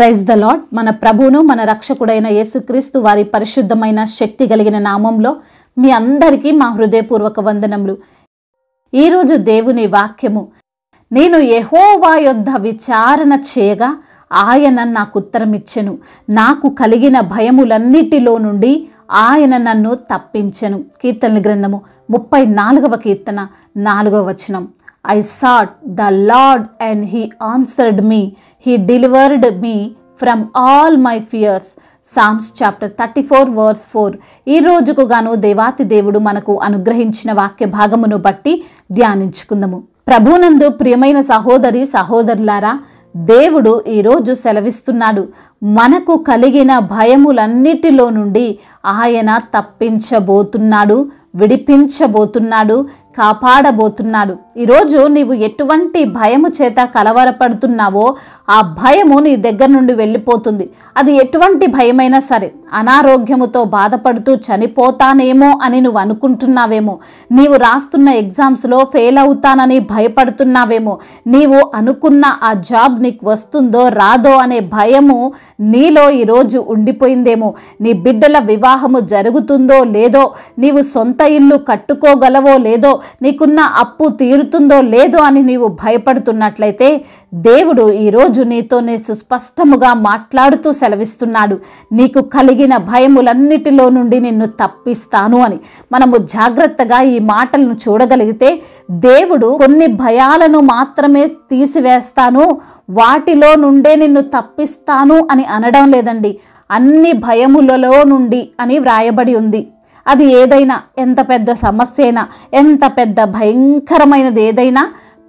Praise the lord. మన ప్రభువును మన రక్షకుడైన యేసుక్రీస్తు వారి పరిశుద్ధమైన శక్తి కలిగిన నామంలో మీ అందరికీ మా హృదయపూర్వక వందనములు. ఈరోజు దేవుని వాక్యము, నేను యెహోవా యొద్ద విచారణ చేయగా ఆయన నాకు ఉత్తరమిచ్చెను, నాకు కలిగిన భయములన్నిటిలో నుండి ఆయన నన్ను తప్పించెను. కీర్తనల గ్రంథము 34వ కీర్తన 4వ వచనం. I sought the Lord and he answered me. He delivered me from all my fears. Psalms chapter 34 verse 4. ఈ రోజుకు గాను దేవాతి దేవుడు మనకు అనుగ్రహించిన వాక్య భాగమును బట్టి ధ్యానించుకుందాము. ప్రభునందు ప్రియమైన సహోదరి సహోదరులారా, దేవుడు ఈరోజు సెలవిస్తున్నాడు, మనకు కలిగిన భయములన్నిటిలో నుండి ఆయన తప్పించబోతున్నాడు, విడిపించబోతున్నాడు, కాపాడబోతున్నాడు. ఈరోజు నీవు ఎటువంటి భయము చేత కలవరపడుతున్నావో ఆ భయము నీ దగ్గర నుండి వెళ్ళిపోతుంది. అది ఎటువంటి భయమైనా సరే, అనారోగ్యముతో బాధపడుతూ చనిపోతానేమో అని నువ్వు అనుకుంటున్నావేమో, నీవు రాస్తున్న ఎగ్జామ్స్లో ఫెయిల్ అవుతానని భయపడుతున్నావేమో, నీవు అనుకున్న ఆ జాబ్ నీకు వస్తుందో రాదో అనే భయము నీలో ఈరోజు ఉండిపోయిందేమో, నీ బిడ్డల వివాహము జరుగుతుందో లేదో, నీవు సొంత ఇల్లు కట్టుకోగలవో లేదో, నీకున్న అప్పు తీరుతుందో లేదో అని నీవు భయపడుతున్నట్లయితే దేవుడు ఈరోజు నీతోనే సుస్పష్టముగా మాట్లాడుతూ సెలవిస్తున్నాడు, నీకు కలిగిన భయములన్నిటిలో నుండి నిన్ను తప్పిస్తాను అని. మనము జాగ్రత్తగా ఈ మాటలను చూడగలిగితే దేవుడు కొన్ని భయాలను మాత్రమే తీసివేస్తాను, వాటిలో నుండే నిన్ను తప్పిస్తాను అని అనడం లేదండి. అన్ని భయములలో నుండి అని వ్రాయబడి ఉంది. అది ఏదైనా, ఎంత పెద్ద సమస్య అయినా, ఎంత పెద్ద భయంకరమైనది ఏదైనా,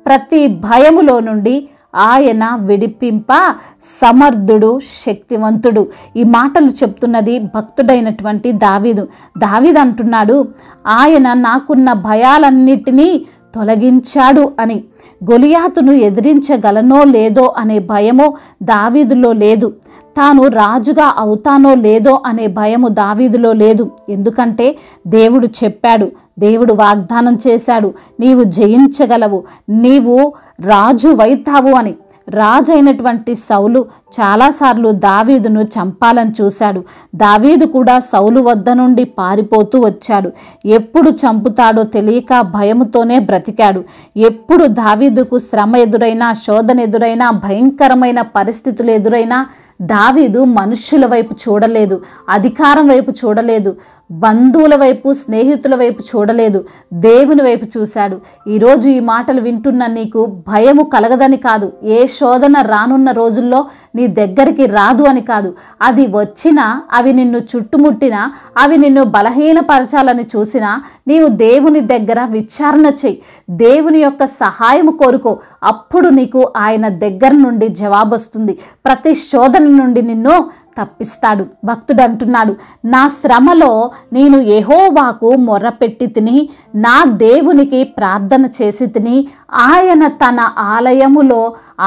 ప్రతి భయములో నుండి ఆయన విడిపింప సమర్థుడు, శక్తివంతుడు. ఈ మాటలు చెప్తున్నది భక్తుడైనటువంటి దావీదు. దావీదు అంటున్నాడు, ఆయన నాకున్న భయాలన్నిటినీ తొలగించాడు అని. గొలియాతును ఎదిరించగలనో లేదో అనే భయమో దావీదులో లేదు. తాను రాజుగా అవుతానో లేదో అనే భయము దావీదులో లేదు. ఎందుకంటే దేవుడు చెప్పాడు, దేవుడు వాగ్దానం చేశాడు, నీవు జయించగలవు, నీవు రాజు వైతావు అని. రాజైనటువంటి సౌలు చాలాసార్లు దావీదును చంపాలని చూశాడు. దావీదు కూడా సౌలు వద్ద నుండి పారిపోతూ వచ్చాడు. ఎప్పుడు చంపుతాడో తెలియక భయముతోనే బ్రతికాడు. ఎప్పుడు దావీదుకు శ్రమ ఎదురైనా, శోధన ఎదురైనా, భయంకరమైన పరిస్థితులు ఎదురైనా దావీదు మనుష్యుల వైపు చూడలేదు, అధికారం వైపు చూడలేదు, బంధువుల వైపు, స్నేహితుల వైపు చూడలేదు, దేవుని వైపు చూశాడు. ఈరోజు ఈ మాటలు వింటున్న నీకు భయము కలగదని కాదు, ఏ శోధన రానున్న రోజుల్లో నీ దగ్గరికి రాదు అని కాదు. అది వచ్చినా, అవి నిన్ను చుట్టుముట్టినా, అవి నిన్ను బలహీనపరచాలని చూసినా నీవు దేవుని దగ్గర విచారణ చెయ్యి, దేవుని యొక్క సహాయము కోరుకో. అప్పుడు నీకు ఆయన దగ్గర నుండి జవాబు వస్తుంది. ప్రతి శోధన నుండి నిన్ను తప్పిస్తాడు. భక్తుడు అంటున్నాడు, నా శ్రమలో నేను యెహోవాకు మొర్రపెట్టి తిని, నా దేవునికి ప్రార్థన చేసి తిని, ఆయన తన ఆలయములో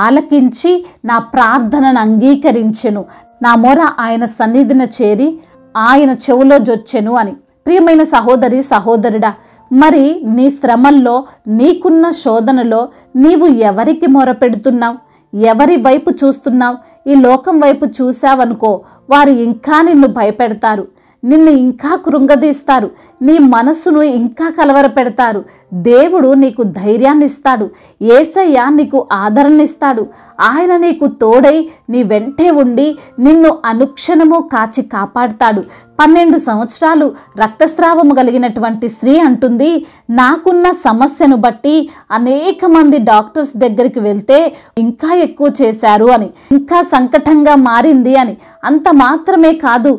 ఆలకించి నా ప్రార్థనను అంగీకరించెను, నా మొర ఆయన సన్నిధిన చేరి ఆయన చెవులో జొచ్చెను అని. ప్రియమైన సహోదరి సహోదరుడా, మరి నీ శ్రమల్లో, నీకున్న శోధనలో నీవు ఎవరికి మొరపెడుతున్నావు? ఎవరి వైపు చూస్తున్నావు? ఈ లోకం వైపు చూసావనుకో, వారు ఇంకా నిన్ను భయపెడతారు, నిన్ను ఇంకా కృంగదీస్తారు, నీ మనస్సును ఇంకా కలవరపెడతారు. దేవుడు నీకు ధైర్యాన్ని ఇస్తాడు, యేసయ్య నీకు ఆదరణ ఇస్తాడు. ఆయన నీకు తోడై నీ వెంటే ఉండి నిన్ను అనుక్షణము కాచి కాపాడుతాడు. 12 సంవత్సరాలు రక్తస్రావము కలిగినటువంటి స్త్రీ అంటుంది, నాకున్న సమస్యను బట్టి అనేక మంది డాక్టర్స్ దగ్గరికి వెళ్తే ఇంకా ఎక్కువ చేశారు అని, ఇంకా సంకటంగా మారింది అని. అంత మాత్రమే కాదు,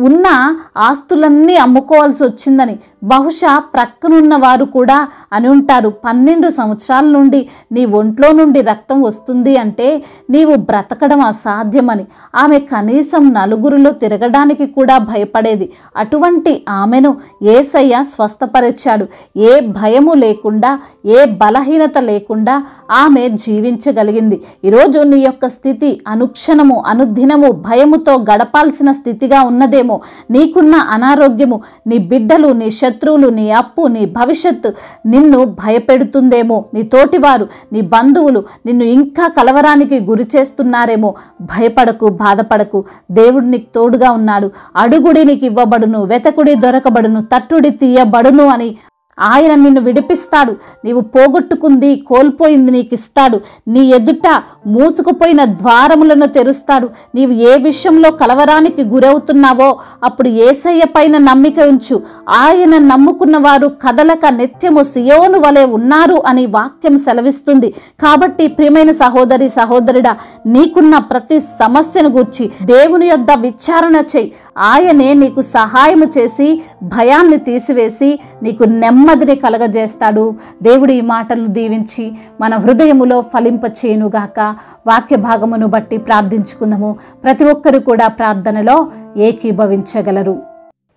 ఉన్న ఆస్తులన్నీ అమ్ముకోవాల్సి వచ్చిందని. బహుశా ప్రక్కనున్న వారు కూడా అని ఉంటారు, 12 సంవత్సరాల నుండి నీ ఒంట్లో నుండి రక్తం వస్తుంది అంటే నీవు బ్రతకడం అసాధ్యమని. ఆమె కనీసం నలుగురిలో తిరగడానికి కూడా భయపడేది. అటువంటి ఆమెను యేసయ్య స్వస్థపరిచాడు. ఏ భయము లేకుండా, ఏ బలహీనత లేకుండా ఆమె జీవించగలిగింది. ఈరోజు నీ యొక్క స్థితి అనుక్షణము, అనుదినము భయముతో గడపాల్సిన స్థితిగా ఉన్నదే ఉందేమో, నీకున్న అనారోగ్యము నీ బిడ్డలు, నీ శత్రువులు, నీ అప్పు, నీ భవిష్యత్తు నిన్ను భయపెడుతుందేమో, నీ తోటివారు, నీ బంధువులు నిన్ను ఇంకా కలవరానికి గురి చేస్తున్నారేమో. భయపడకు, బాధపడకు. దేవుడు నీకు తోడుగా ఉన్నాడు. అడుగుడి నీకు ఇవ్వబడును, వెతకుడి దొరకబడును, తట్టుడి తీయబడును అని ఆయన నిన్ను విడిపిస్తాడు. నీవు పోగొట్టుకుంది, కోల్పోయింది నీకు ఇస్తాడు. నీ ఎదుట మూసుకుపోయిన ద్వారములను తెరుస్తాడు. నీవు ఏ విషయంలో కలవరానికి గురవుతున్నావో అప్పుడు యేసయ్య పైన నమ్మిక ఉంచు. ఆయన నమ్ముకున్న వారు కదలక నిత్యము సియోను వలె ఉన్నారు అని వాక్యం సెలవిస్తుంది. కాబట్టి ప్రియమైన సహోదరి, సహోదరుడా, నీకున్న ప్రతి సమస్యను గూర్చి దేవుని యొద్ద విచారణ చేయి. ఆయనే నీకు సహాయము చేసి భయాన్ని తీసివేసి నీకు నెమ్మదిని కలగజేస్తాడు. దేవుడు ఈ మాటలను దీవించి మన హృదయములో ఫలింపచేయునుగాక. వాక్య భాగమును బట్టి ప్రార్థించుకుందాము. ప్రతి ఒక్కరు కూడా ప్రార్థనలో ఏకీభవించగలరు.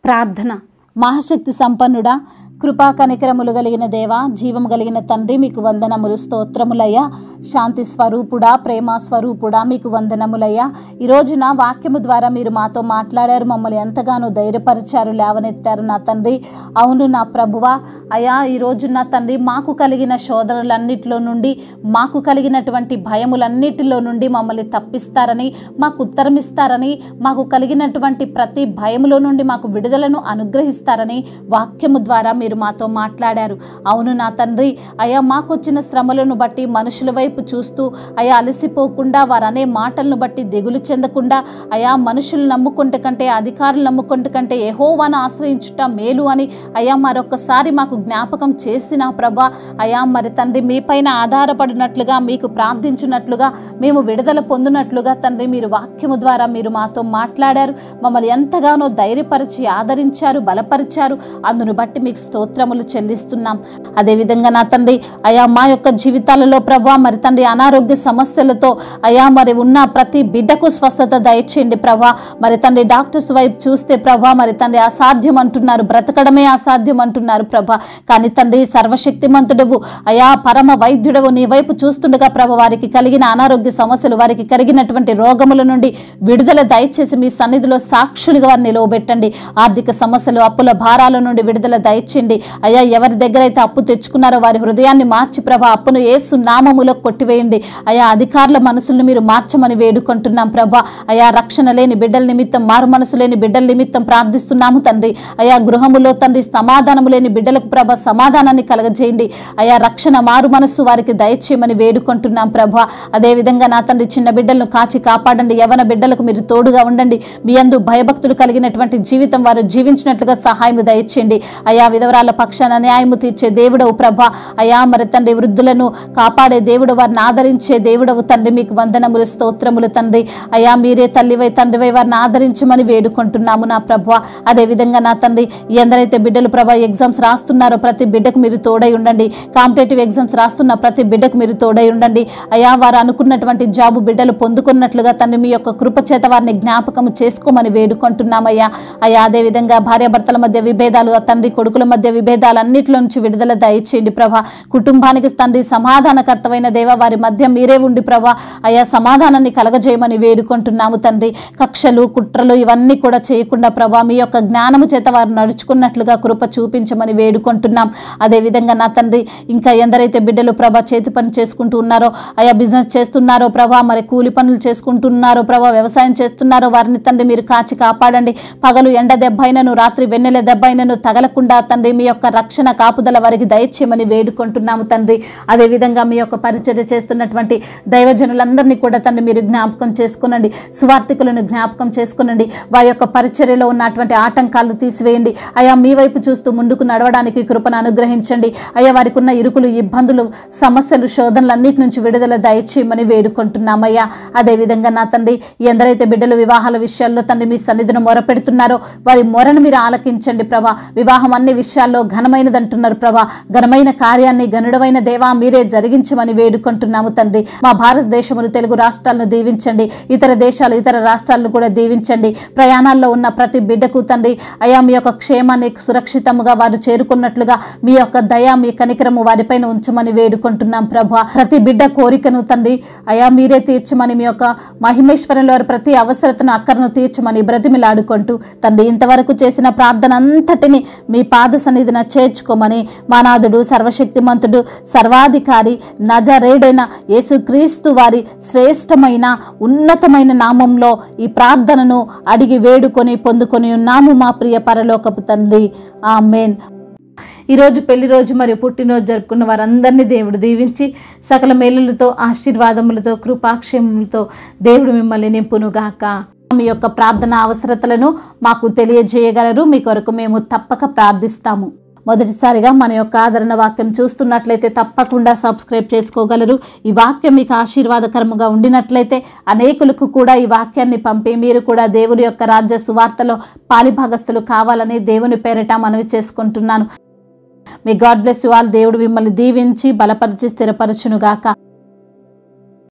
ప్రార్థన. మహాశక్తి సంపన్నుడా, కృపా కనికరములు కలిగిన దేవా, జీవము కలిగిన తండ్రి, మీకు వందనములు, స్తోత్రములయ్యా. శాంతి స్వరూపుడా, ప్రేమ స్వరూపుడా, మీకు వందనములయ్యా. ఈ రోజున వాక్యము ద్వారా మీరు మాతో మాట్లాడారు, మమ్మల్ని ఎంతగానో ధైర్యపరిచారు, లేవనెత్తారు నా తండ్రి. అవును నా ప్రభువా, అయ్యా ఈ రోజు నా తండ్రి మాకు కలిగిన శోధనలన్నిటిలో నుండి, మాకు కలిగినటువంటి భయములన్నిటిలో నుండి మమ్మల్ని తప్పిస్తారని, మాకు ఉత్తరం ఇస్తారని, మాకు కలిగినటువంటి ప్రతి భయములో నుండి మాకు విడుదలను అనుగ్రహిస్తారని వాక్యము ద్వారా మీరు మాతో మాట్లాడారు. అవును నా తండ్రి, అయ్యా మాకొచ్చిన శ్రమలను బట్టి మనుషుల వైపు చూస్తూ అయ్యా అలసిపోకుండా, వారు అనే మాటలను బట్టి దిగులు చెందకుండా, అయ్యా మనుషులు నమ్ముకుంటే కంటే, అధికారులు నమ్ముకుంటే కంటే యెహోవాను ఆశ్రయించుట మేలు అని అయ్యా మరొకసారి మాకు జ్ఞాపకం చేసిన ప్రభా, అయ్యా మరి తండ్రి మీపైన ఆధారపడినట్లుగా, మీకు ప్రార్థించున్నట్లుగా, మేము విడుదల పొందినట్లుగా తండ్రి మీరు వాక్యము ద్వారా మీరు మాతో మాట్లాడారు. మమ్మల్ని ఎంతగానో ధైర్యపరిచి ఆదరించారు, బలపరిచారు. అందును బట్టి మీకు స్తోత్రములు చెల్లిస్తున్నాం. అదేవిధంగా నా తండ్రి అయా మా యొక్క జీవితాలలో ప్రభా మరి తండ్రి అనారోగ్య సమస్యలతో అయా మరి ఉన్న ప్రతి బిడ్డకు స్వస్థత దయచేయండి ప్రభా. మరి తండ్రి డాక్టర్స్ వైపు చూస్తే ప్రభా మరి తండ్రి అసాధ్యం అంటున్నారు, బ్రతకడమే అసాధ్యం అంటున్నారు ప్రభా. కానీ తండ్రి సర్వశక్తిమంతుడవు అయా పరమ వైద్యుడవు, నీ వైపు చూస్తుండగా ప్రభా వారికి కలిగిన అనారోగ్య సమస్యలు, వారికి కలిగినటువంటి రోగముల నుండి విడుదల దయచేసి మీ సన్నిధిలో సాక్షులుగా వారిని నిలవబెట్టండి. ఆర్థిక సమస్యలు, అప్పుల భారాల నుండి విడుదల దయచేయండి అయ్యా. ఎవరి దగ్గర అయితే అప్పు తెచ్చుకున్నారో వారి హృదయాన్ని మార్చి ప్రభా అప్పును యేసు నామములో కొట్టివేయండి అయ్యా. అధికారుల మనసులను మీరు మార్చమని వేడుకుంటున్నాం ప్రభా. అయ్యా రక్షణ లేని బిడ్డల నిమిత్తం, మారు మనసు లేని బిడ్డల నిమిత్తం ప్రార్థిస్తున్నాము తండ్రి. అయ్యా గృహములో తండ్రి సమాధానము లేని బిడ్డలకు ప్రభా సమాధానాన్ని కలగజేయండి అయ్యా. రక్షణ, మారు మనస్సు వారికి దయచేయమని వేడుకుంటున్నాం ప్రభా. అదేవిధంగా నా తండ్రి చిన్న బిడ్డలను కాచి కాపాడండి. యవన బిడ్డలకు మీరు తోడుగా ఉండండి. మీ యందు భయభక్తులు కలిగినటువంటి జీవితం వారు జీవించినట్లుగా సహాయం దయచేయండి అయ్యా. విధవరాల పక్షాన న్యాయము తీర్చే దేవుడవు ప్రభా అయ్యా. మరి తండ్రి వృద్ధులను కాపాడే దేవుడు, వారిని ఆదరించే దేవుడవు తండ్రి. మీకు వందనములు, స్తోత్రములు తండ్రి అయ్యా. మీరే తల్లివై తండ్రివై వారిని ఆదరించమని వేడుకుంటున్నాము నా ప్రభా. అదేవిధంగా నా తండ్రి ఎందరైతే బిడ్డలు ప్రభా ఎగ్జామ్స్ రాస్తున్నారో ప్రతి బిడ్డకు మీరు తోడై ఉండండి. కాంపిటేటివ్ ఎగ్జామ్స్ రాస్తున్న ప్రతి బిడ్డకు మీరు తోడై ఉండండి అయ్యా. వారు అనుకున్నటువంటి జాబు బిడ్డలు పొందుకున్నట్లుగా తండ్రి మీ యొక్క కృప చేత వారిని జ్ఞాపకం చేసుకోమని వేడుకుంటున్నామయ్యా. అయ్యా అదేవిధంగా భార్యాభర్తల మధ్య విభేదాలు, తండ్రి కొడుకుల మధ్య విభేదాలన్నిటిలో నుంచి విడుదల దయచేయండి ప్రభా. కుటుంబానికి తండ్రి సమాధానకర్తమైన దేవ, వారి మధ్య మీరే ఉండి ప్రభా అయ్యా సమాధానాన్ని కలగజేయమని వేడుకుంటున్నాము తండ్రి. కక్షలు, కుట్రలు ఇవన్నీ కూడా చేయకుండా ప్రభా మీ యొక్క జ్ఞానము చేత వారు నడుచుకున్నట్లుగా కృప చూపించమని వేడుకుంటున్నాం. అదేవిధంగా నా తండ్రి ఇంకా ఎందరైతే బిడ్డలు ప్రభా చేతి పని చేసుకుంటూ ఉన్నారో అయ్యా, బిజినెస్ చేస్తున్నారో ప్రభా, మరి కూలి పనులు చేసుకుంటున్నారో ప్రభా, వ్యవసాయం చేస్తున్నారో వారిని తండ్రి మీరు కాచి కాపాడండి. పగలు ఎండ దెబ్బైనను, రాత్రి వెన్నెల దెబ్బైనను తగలకుండా తండ్రి మీ యొక్క రక్షణ కాపుదల వారికి దయచేయమని వేడుకుంటున్నాము తండ్రి. అదేవిధంగా మీ యొక్క పరిచర్య చేస్తున్నటువంటి దైవజనులందరినీ కూడా తండ్రి మీరు జ్ఞాపకం చేసుకునండి. సువార్థికులను జ్ఞాపకం చేసుకునండి. వారి యొక్క పరిచర్యలో ఉన్నటువంటి ఆటంకాలు తీసివేయండి అయ్యా. మీ వైపు చూస్తూ ముందుకు నడవడానికి కృపను అనుగ్రహించండి అయ్యా. వారికి ఉన్న ఇరుకులు, ఇబ్బందులు, సమస్యలు, శోధనలన్నిటి నుంచి విడుదల దయచేయమని వేడుకుంటున్నామయ్యా. అదేవిధంగా నా తండ్రి ఎందరైతే బిడ్డలు వివాహాల విషయాల్లో తండ్రి మీ సన్నిధిని మొరపెడుతున్నారో వారి మొరను మీరు ఆలకించండి ప్రభా. వివాహం అన్ని విషయాలు దేశాల్లో ఘనమైనది అంటున్నారు ప్రభా. ఘనమైన కార్యాన్ని గనుడమైన దేవా మీరే జరిగించమని వేడుకుంటున్నాము తండ్రి. మా భారతదేశమును, తెలుగు రాష్ట్రాలను దీవించండి. ఇతర దేశాలు, ఇతర రాష్ట్రాలను కూడా దీవించండి. ప్రయాణాల్లో ఉన్న ప్రతి బిడ్డకు తండ్రి అయా మీ యొక్క క్షేమాన్ని సురక్షితముగా వారు చేరుకున్నట్లుగా మీ యొక్క దయ, మీ కనికరము వారిపైన ఉంచమని వేడుకుంటున్నాం ప్రభా. ప్రతి బిడ్డ కోరికను తండ్రి అయా మీరే తీర్చమని, మీ యొక్క మహిమేశ్వరంలో ప్రతి అవసరతను, అక్కరను తీర్చమని బ్రతిమిలాడుకుంటూ తండ్రి ఇంతవరకు చేసిన ప్రార్థన అంతటిని మీ పాద సన్నిధిన చేర్చుకోమని మా నాథుడు, సర్వశక్తిమంతుడు, సర్వాధికారి నజరేయుడైన యేసుక్రీస్తు వారి శ్రేష్టమైన ఉన్నతమైన నామంలో ఈ ప్రార్థనను అడిగి వేడుకొని పొందుకొని ఉన్నాము మా ప్రియ పరలోకపు తండ్రి. ఆమేన్. ఈరోజు పెళ్లి రోజు మరియు పుట్టినరోజు జరుపుకున్న వారందరినీ దేవుడు దీవించి సకల మేలులతో, ఆశీర్వాదములతో, కృపాక్షేమములతో దేవుడు మిమ్మల్ని నింపునుగాక. మీ యొక్క ప్రార్థన అవసరతలను మాకు తెలియజేయగలరు. మీ కొరకు మేము తప్పక ప్రార్థిస్తాము. మొదటిసారిగా మన యొక్క ఆదరణ వాక్యం చూస్తున్నట్లయితే తప్పకుండా సబ్స్క్రైబ్ చేసుకోగలరు. ఈ వాక్యం మీకు ఆశీర్వాదకరముగా ఉండినట్లయితే అనేకులకు కూడా ఈ వాక్యాన్ని పంపి మీరు కూడా దేవుని యొక్క రాజ్య సువార్తలో పాలిభాగస్తులు కావాలని దేవుని పేరిట మనవి చేసుకుంటున్నాను. మీ గాడ్ బ్లెస్ యు ఆల్. దేవుడు మిమ్మల్ని దీవించి బలపరిచి స్థిరపరచునుగాక.